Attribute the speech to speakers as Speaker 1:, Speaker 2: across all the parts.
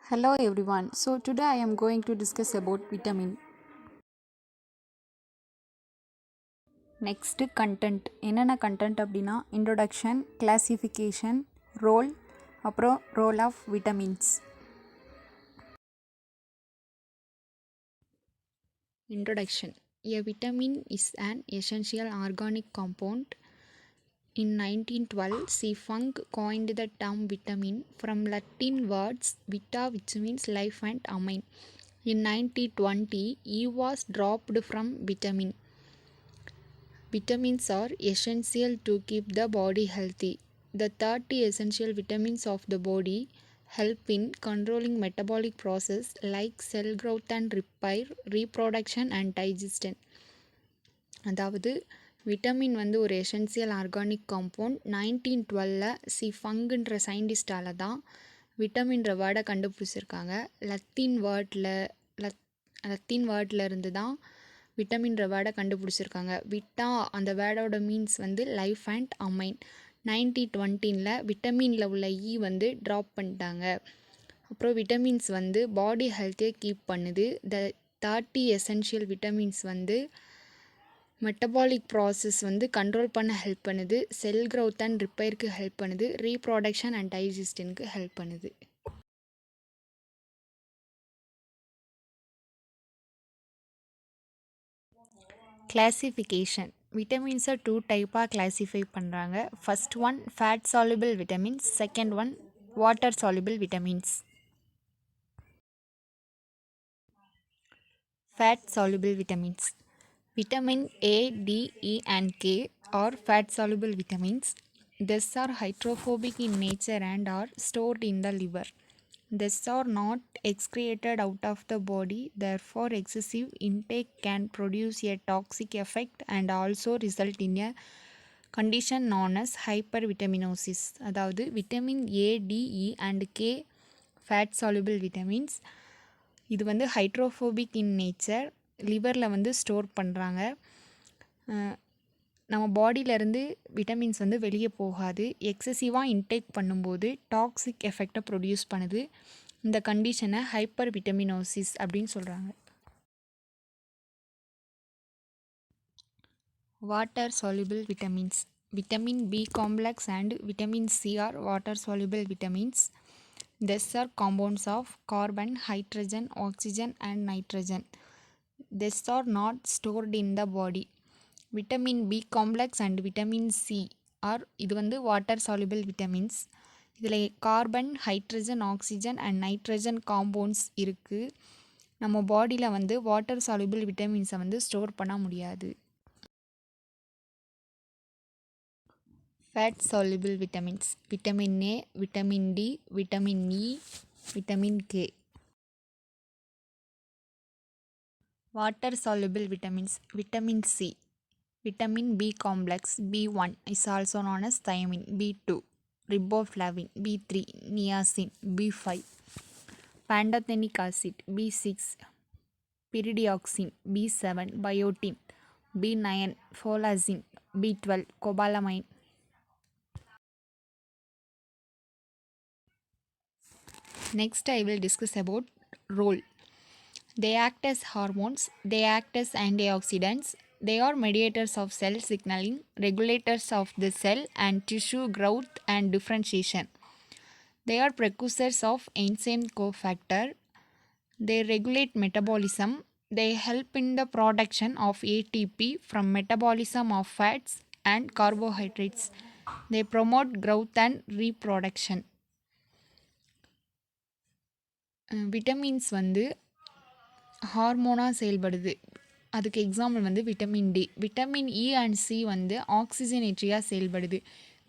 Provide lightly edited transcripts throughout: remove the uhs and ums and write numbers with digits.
Speaker 1: Hello everyone. So today I am going to discuss about vitamin. Next content. என்னென்ன content அப்படின்னா introduction, classification, role, அப்புறம் role of vitamins. Introduction. A vitamin is an essential organic compound. In 1912, C. Funk coined the term vitamin from Latin words vita, which means life, and amine. In 1920, E was dropped from vitamin. Vitamins are essential to keep the body healthy. The 30 essential vitamins of the body help in controlling metabolic process like cell growth and repair, reproduction and digestion. அதாவது vitamin வந்து ஒரு essential organic compound. 1912 C ஃபங்குன்ற சயின்டிஸ்டால தான் விட்டமின்ற வேர்டை கண்டுபிடிச்சிருக்காங்க. Latin வேர்டில் இருந்து தான் விட்டமின்ற வேர்டை கண்டுபிடிச்சிருக்காங்க. விட்டா அந்த வேர்டோட மீன்ஸ் வந்து லைஃப் அண்ட் அமைன். 1920 விட்டமினில் உள்ள வந்து ட்ராப் பண்ணிட்டாங்க. அப்புறம் விட்டமின்ஸ் வந்து பாடி ஹெல்த்தையே கீப் பண்ணுது. த 30 எசென்ஷியல் விட்டமின்ஸ் வந்து மெட்டபாலிக் ப்ராசஸ் வந்து கண்ட்ரோல் பண்ண ஹெல்ப் பண்ணுது, செல் க்ரோத் அண்ட் ரிப்பேருக்கு ஹெல்ப் பண்ணுது, ரீப்ரொடக்ஷன் அண்ட் டைஜஸ்டனுக்கு ஹெல்ப் பண்ணுது. கிளாசிஃபிகேஷன். விட்டமின்ஸை 2 டைப்பாக கிளாஸிஃபை பண்ணுறாங்க. First one fat soluble vitamins, second one water soluble vitamins. Fat soluble vitamins. Vitamin A, D, E and K are fat-soluble vitamins. These are hydrophobic in nature and are stored in the liver. These are not excreted out of the body, therefore excessive intake can produce a toxic effect and also result in a condition known as hypervitaminosis. அதாவது vitamin A, D, E and K fat-soluble vitamins. இது வந்து hydrophobic in nature, லிவரில் வந்து store பண்ணுறாங்க. நம்ம பாடியிலேருந்து vitamins வந்து வெளியே போகாது. எக்ஸசிவாக இன்டேக் பண்ணும்போது டாக்ஸிக் எஃபெக்டை ப்ரொடியூஸ் பண்ணுது. இந்த கண்டிஷனை ஹைப்பர் விட்டமினோசிஸ் அப்படின்னு சொல்கிறாங்க. Water soluble vitamins. Vitamin B complex and vitamin C are water soluble vitamins. These are compounds of carbon, hydrogen, oxygen and nitrogen. These are not stored in the body. Vitamin B complex and vitamin C are இது வந்து water soluble vitamins. இதில் carbon, hydrogen, oxygen and nitrogen compounds இருக்குது. நம்ம பாடியில் வந்து water soluble விட்டமின்ஸை வந்து store பண்ண முடியாது. Fat soluble vitamins. Vitamin A, vitamin D, vitamin E, vitamin K. Water soluble vitamins. Vitamin C, vitamin B complex, B1 is also known as thiamine, B2 riboflavin, B3 niacin, B5 pantothenic acid, B6 pyridoxine, B7 biotin, B9 folazine, B12 cobalamin. Next I will discuss about role. They act as hormones, they act as antioxidants, they are mediators of cell signaling, regulators of the cell and tissue growth and differentiation. They are precursors of enzyme cofactor. They regulate metabolism. They help in the production of ATP from metabolism of fats and carbohydrates. They promote growth and reproduction. Vitamins வந்து ஹார்மோனாக செயல்படுது. அதுக்கு example வந்து vitamin D. Vitamin E and C வந்து ஆக்சிஜனேட்ரியாக செயல்படுது.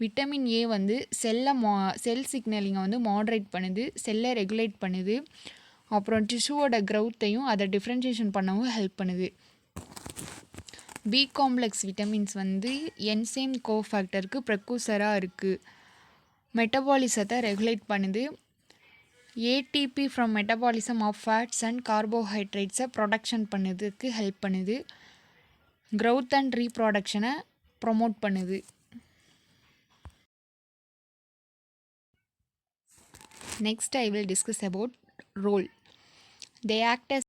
Speaker 1: Vitamin A வந்து செல் சிக்னலிங்கை வந்து மாட்ரேட் பண்ணுது, செல்லை ரெகுலேட் பண்ணுது, அப்புறம் டிஷ்யூவோட க்ரௌத்தையும் அதை டிஃப்ரென்ஷியேஷன் பண்ணவும் ஹெல்ப் பண்ணுது. பி காம்ப்ளெக்ஸ் விட்டமின்ஸ் வந்து என்சைம் கோஃபேக்டருக்கு ப்ரெக்கூசராக இருக்குது. மெட்டபாலிசத்தை ரெகுலேட் பண்ணுது. ATP from metabolism of fats and கார்போஹைட்ரேட்ஸை ப்ரொடக்ஷன் பண்ணதுக்கு ஹெல்ப் பண்ணுது. க்ரௌத் அண்ட் ரீப்ரொடக்ஷனை ப்ரொமோட் பண்ணுது. Next I will discuss about role. They act as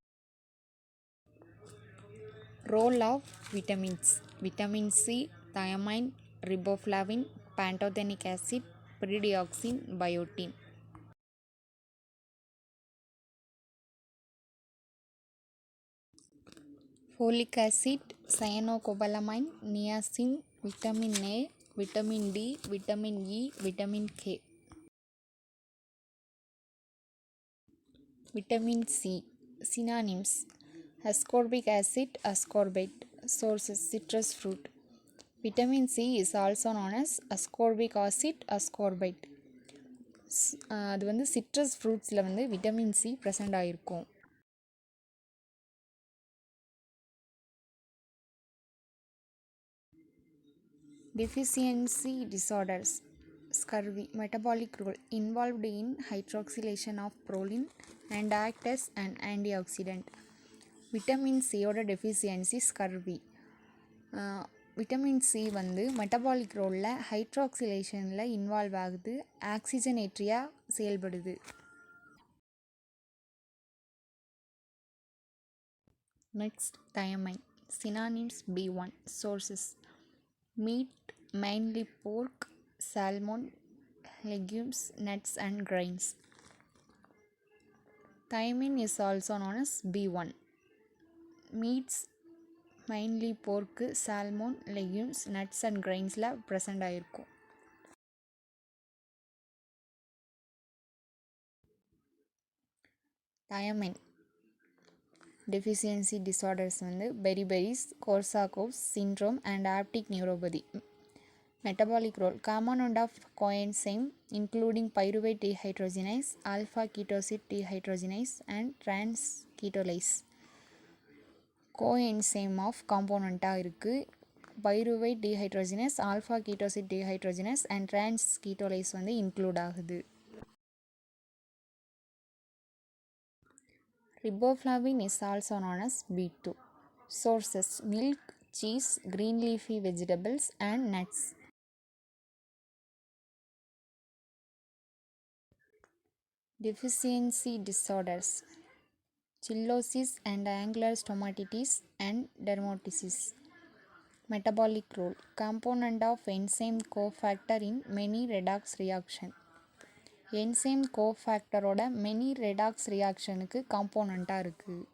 Speaker 1: role of vitamins: vitamin C, thiamine, riboflavin, pantothenic acid, pyridoxine, biotin. Folic acid, cyanocobalamin, niacin, vitamin A, vitamin D, vitamin E, vitamin K. Vitamin C. Synonyms: ascorbic acid, ascorbate. Sources: citrus fruit. Vitamin C is also known as ascorbic acid, ascorbate. அது வந்து citrus ஃப்ரூட்ஸில் வந்து vitamin C present ஆகிருக்கும். Deficiency disorders. Scurvy, metabolic role, involved in hydroxylation of proline and act as an antioxidant. Vitamin சியோட deficiency scurvy. Vitamin C வந்து metabolic ரோலில் ஹைட்ராக்சிலேஷனில் involve ஆகுது, ஆக்சிஜனேற்றியாக செயல்படுது. Next thiamine. Synonyms: B1. Sources: meat, mainly pork, salmon, legumes, nuts and grains. Thiamine is also known as B1. Meats, mainly pork, salmon, legumes, nuts and grainsல present ஆயிருக்கும். thiamine deficiency disorders வந்து beriberi, Korsakoff's syndrome and optic neuropathy. Metabolic role, component of coenzyme including pyruvate dehydrogenase, alpha ketoside dehydrogenase and trans ketolase. Coenzyme of காம்போனண்ட்டாக இருக்குது. Pyruvate dehydrogenase, alpha ketoacid dehydrogenase and trans ketolase வந்து include ஆகுது. Riboflavin is also known as B2. Sources: milk, cheese, green leafy vegetables and nuts. Deficiency disorders: chillosis and angular stomatitis and dermatitis. Metabolic role, component of enzyme cofactor in many redox reaction. Enzyme கோஃபேக்டரோட many redox ரியாக்ஷனுக்கு காம்போனண்ட்டாக இருக்குது.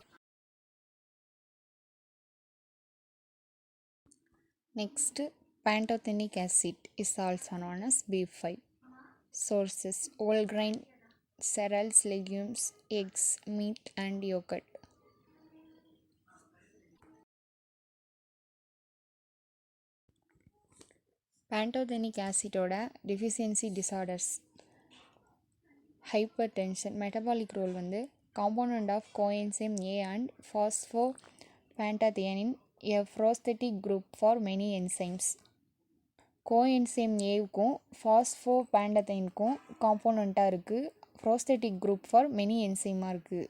Speaker 1: Next pantothenic acid is also known as B5. Sources: whole grain, cereals, legumes, eggs, meat and yogurt. pantothenic acidோட deficiency disorders: hypertension. metabolic role வந்து component of coenzyme A and phosphopantothenic, a prosthetic group for many enzymes. Coenzyme ஏவுக்கும் ஃபாஸ்ஃபோபேண்டத்தைனுக்கும் காம்போனண்ட்டாக இருக்குது, prosthetic group for many என்சைமாக இருக்குது.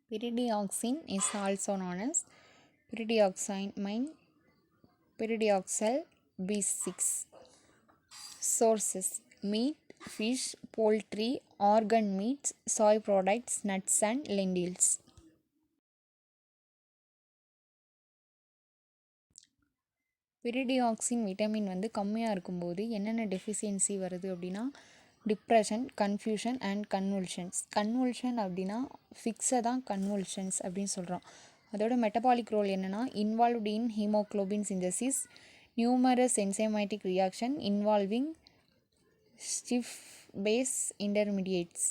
Speaker 1: Pyridoxine is also known as pyridoxamine, pyridoxal B6. Sources: meat, fish, poultry, organ meats, soy products, nuts and lentils. pyridoxine விட்டமின் வந்து கம்மியாக இருக்கும்போது என்னென்ன டெஃபிஷியன்சி வருது அப்படின்னா depression, confusion and convulsions. Convulsion அப்படின்னா ஃபிக்ஸை தான் கன்வல்ஷன்ஸ் அப்படின்னு சொல்கிறோம். அதோட மெட்டபாலிக் ரோல் என்னென்னா involved in haemoglobin synthesis, numerous enzymatic reaction involving Schiff base intermediates.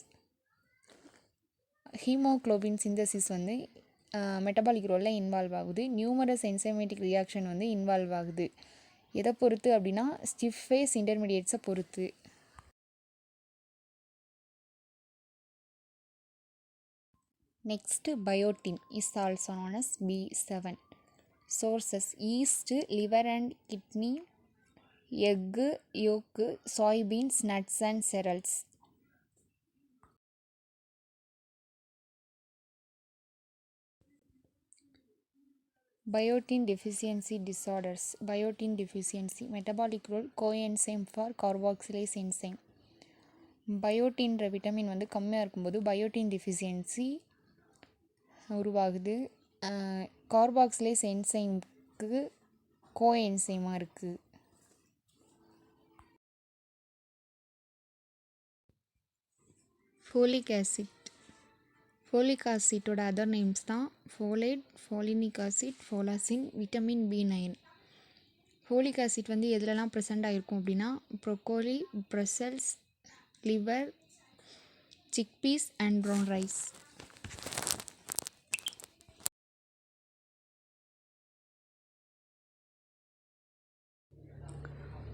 Speaker 1: Haemoglobin synthesis வந்து மெட்டபாலிக் ரோலில் இன்வால்வ் ஆகுது. நியூமரஸ் என்சைமேட்டிக் ரியாக்ஷன் வந்து இன்வால்வ் ஆகுது. எதை பொறுத்து அப்படின்னா ஸ்டிஃப் ஃபேஸ் இன்டர்மீடியேட்ஸை பொறுத்து. Next biotin is also known as B7. Sources: yeast, liver and kidney, egg yolk, soybeans, nuts and cereals. Biotin deficiency disorders. Biotin deficiency metabolic role coenzyme for carboxylase enzyme. பயோட்டின்ற vitamin வந்து கம்மியாக இருக்கும்போது biotin deficiency உருவாகுது. Carboxylase என்சைம்க்கு கோஎன்சைமாக இருக்குது. Folic acid. Folic ஆசிட்டோட other names தான் folate, folinic acid, folacin, vitamin B9. Folic acid வந்து எதுலலாம் ப்ரெசென்ட் ஆகிருக்கும் அப்படின்னா broccoli, brussels, liver, chickpeas and brown rice.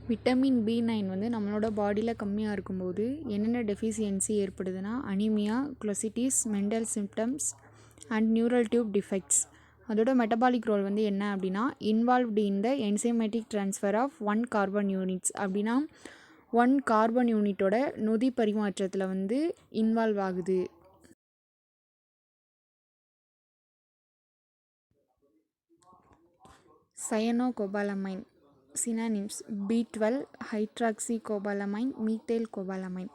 Speaker 1: Vitamin B9 வந்து நம்மளோட பாடியில் கம்மியாக இருக்கும்போது என்னென்ன டெஃபிஷியன்சி ஏற்படுதுன்னா anaemia, glossitis, mental symptoms and neural tube defects. அதோட மெட்டபாலிக் ரோல் வந்து என்ன அப்படின்னா involved in the enzymatic transfer of 1 carbon units. அப்படின்னா 1 கார்பன் யூனிட்டோட நொதி பரிமாற்றத்தில் வந்து இன்வால்வ் ஆகுது. சயனோகோபாலமைன். Synonyms B12 ஹைட்ராக்சிகோபாலமைன், methyl கோபாலமைன்.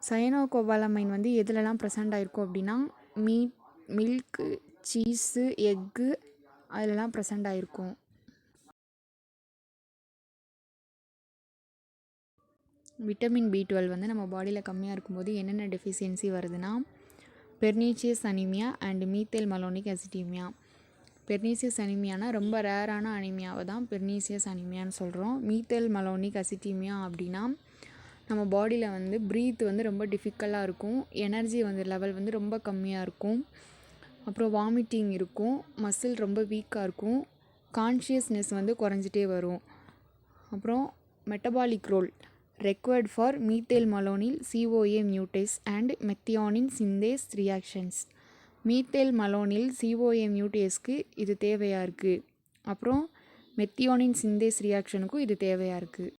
Speaker 1: சயனோகோபாலமைன் வந்து எதுலலாம் ப்ரெசென்ட் ஆகிருக்கும் அப்படின்னா மில்க்கு, சீஸு, எக்கு அதிலலாம் ப்ரெசென்ட் ஆகிருக்கும். விட்டமின் B12 வந்து நம்ம பாடியில் கம்மியாக இருக்கும்போது என்னென்ன டெஃபிஷியன்சி வருதுன்னா pernicious anaemia and methyl malonic acidaemia. பெர்னீசியஸ் அனீமியானா ரொம்ப ரேரான அனீமியாவை தான் பெர்னீசியஸ் அனீமியான்னு சொல்கிறோம். மீத்தேல் மலோனிக் அசிடீமியா அப்படின்னா நம்ம பாடியில் வந்து ப்ரீத் வந்து ரொம்ப டிஃபிகல்ட்டாக இருக்கும், எனர்ஜி வந்து லெவல் வந்து ரொம்ப கம்மியாக இருக்கும், அப்புறம் வாமிட்டிங் இருக்கும், மசில் ரொம்ப வீக்காக இருக்கும், கான்ஷியஸ்னஸ் வந்து குறைஞ்சிட்டே வரும். அப்புறம் metabolic role required for methyl malonyl CoA mutase and methionine synthase reactions. Methyl malonyl CoA மியூட்டேஸ்க்கு இது தேவையாக இருக்குது. அப்புறம் மெத்தியோனின் சிந்தேஸ் ரியாக்ஷனுக்கும் இது தேவையாக இருக்குது.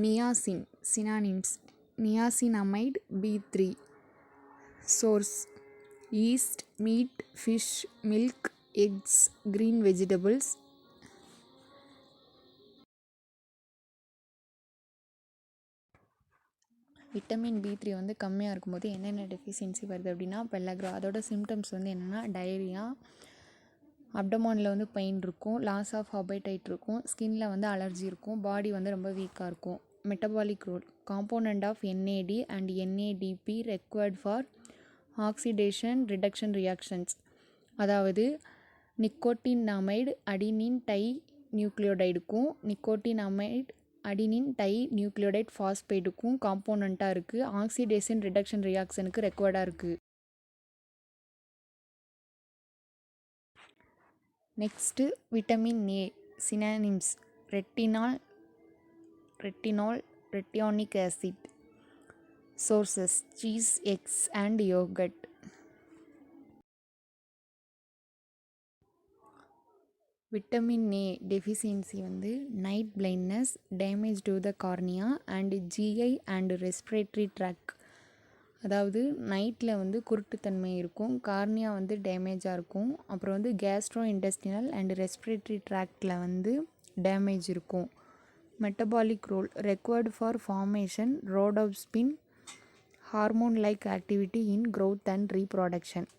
Speaker 1: Niacin. Synonyms niacinamide B3. Source yeast, meat, fish, milk, eggs, green vegetables. Vitamin B3 வந்து கம்மியாக இருக்கும்போது என்னென்ன டெஃபிஷியன்சி வருது அப்படின்னா பெல்லக்ரா. அதோட சிம்டம்ஸ் வந்து என்னென்னா டயரியா, அப்டமானில் வந்து பெயின் இருக்கும், லாஸ் ஆஃப் ஹாபைடைட் இருக்கும், ஸ்கின்ல வந்து அலர்ஜி இருக்கும், பாடி வந்து ரொம்ப வீக்காக இருக்கும். Metabolic role component of NAD and NADP required for oxidation reduction reactions. அதாவது நிக்கோட்டினமைடு அடினின் டை நியூக்ளியோடைடுக்கும் நிக்கோட்டினமைடு அடினின் டை நியூக்ளியோடைட் ஃபாஸ்பேட்டுக்கும் காம்போனண்ட்டாக இருக்குது. ஆக்சிடேஷன் ரிடக்ஷன் ரியாக்ஷனுக்கு ரெக்வயர்டாக இருக்குது. Next vitamin A. Synonyms retinol, retinoic acid. Sources cheese, eggs and yogurt. Vitamin A deficiency வந்து night blindness, damage to the cornea and GI and respiratory tract. அதாவது நைட்டில் வந்து குருட்டுத்தன்மை இருக்கும், கார்னியா வந்து டேமேஜாக இருக்கும், அப்புறம் வந்து கேஸ்ட்ரோ இன்டெஸ்டினல் அண்ட் ரெஸ்பிரேட்டரி ட்ராக்டில் வந்து டேமேஜ் இருக்கும். Metabolic role required for formation rhodopsin hormone like activity in growth and reproduction.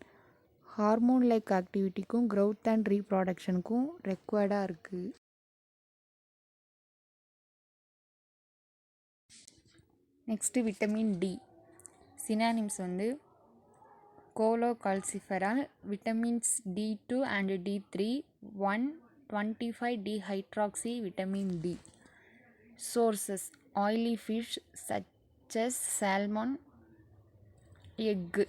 Speaker 1: Hormone like ஆக்டிவிட்டிக்கும் க்ரோத் அண்ட் ரீப்ராடக்ஷனுக்கும் ரெக்வயர்டாக இருக்குது. Next vitamin D. சினானிம்ஸ் வந்து cholecalciferol, vitamins D2 and D3, 1,25-D vitamin D. Sources oily fish such as salmon, egg.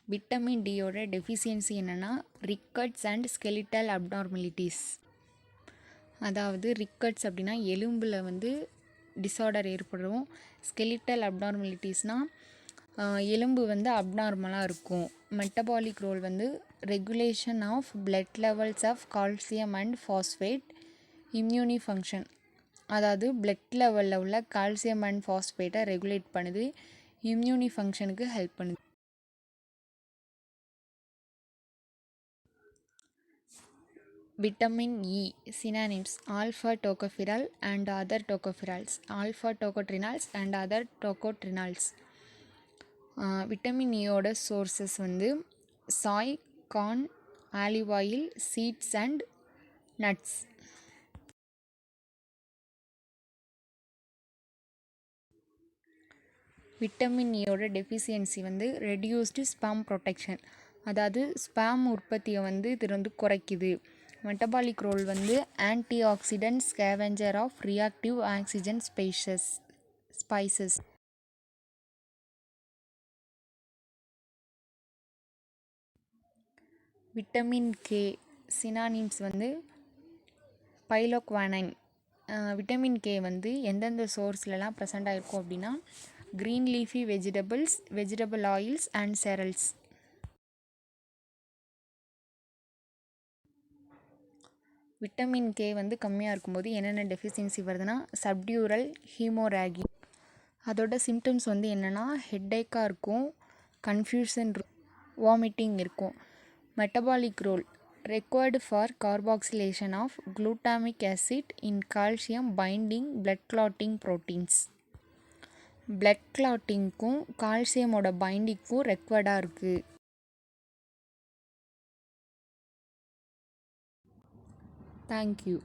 Speaker 1: Vitamin டியோட deficiency என்னென்னா rickets and skeletal abnormalities. அதாவது rickets அப்படின்னா எலும்பில் வந்து டிஸார்டர் ஏற்படும். ஸ்கெலிட்டல் அப்நார்மலிட்டிஸ்னால் எலும்பு வந்து அப்நார்மலாக இருக்கும். மெட்டபாலிக் ரோல் வந்து regulation of blood levels of calcium and phosphate, immune function. அதாவது பிளட் லெவலில் உள்ள கால்சியம் அண்ட் ஃபாஸ்பேட்டை ரெகுலேட் பண்ணுது, இம்யூனி ஃபங்க்ஷனுக்கு ஹெல்ப் பண்ணுது. Vitamin E synonyms alpha tocopherol and other tocopherols, alpha tocotrienols and other tocotrienols. Vitamin இயோட sources வந்து soy, corn, olive oil, seeds and nuts. Vitamin இயோட deficiency வந்து ரெடியூஸ்டு ஸ்பேம் ப்ரொடெக்ஷன், அதாவது sperm உற்பத்தியை வந்து இது வந்து குறைக்குது. மெட்டபாலிக் ரோல் வந்து anti oxidant scavenger of reactive oxygen species. Vitamin K synonyms வந்து பைலோக்வானைன். விட்டமின் கே வந்து எந்தெந்த சோர்ஸ்லலாம் ப்ரெசென்ட் ஆகிருக்கும் அப்படின்னா green leafy vegetables, vegetable oils and cereals. Vitamin K வந்து கம்மியாக இருக்கும்போது என்னென்ன டெஃபிஷியன்சி வருதுன்னா சப்டியூரல் ஹீமோராகி. அதோட சிம்டம்ஸ் வந்து என்னென்னா ஹெட்டேக்காக இருக்கும், கன்ஃபியூஷன், வாமிட்டிங் இருக்கும். Metabolic role required for carboxylation of glutamic acid in calcium binding blood clotting proteins. blood clottingக்கும் கால்சியமோட பைண்டிங்க்கும் ரெக்வர்டாக இருக்குது. தேங்க்யூ.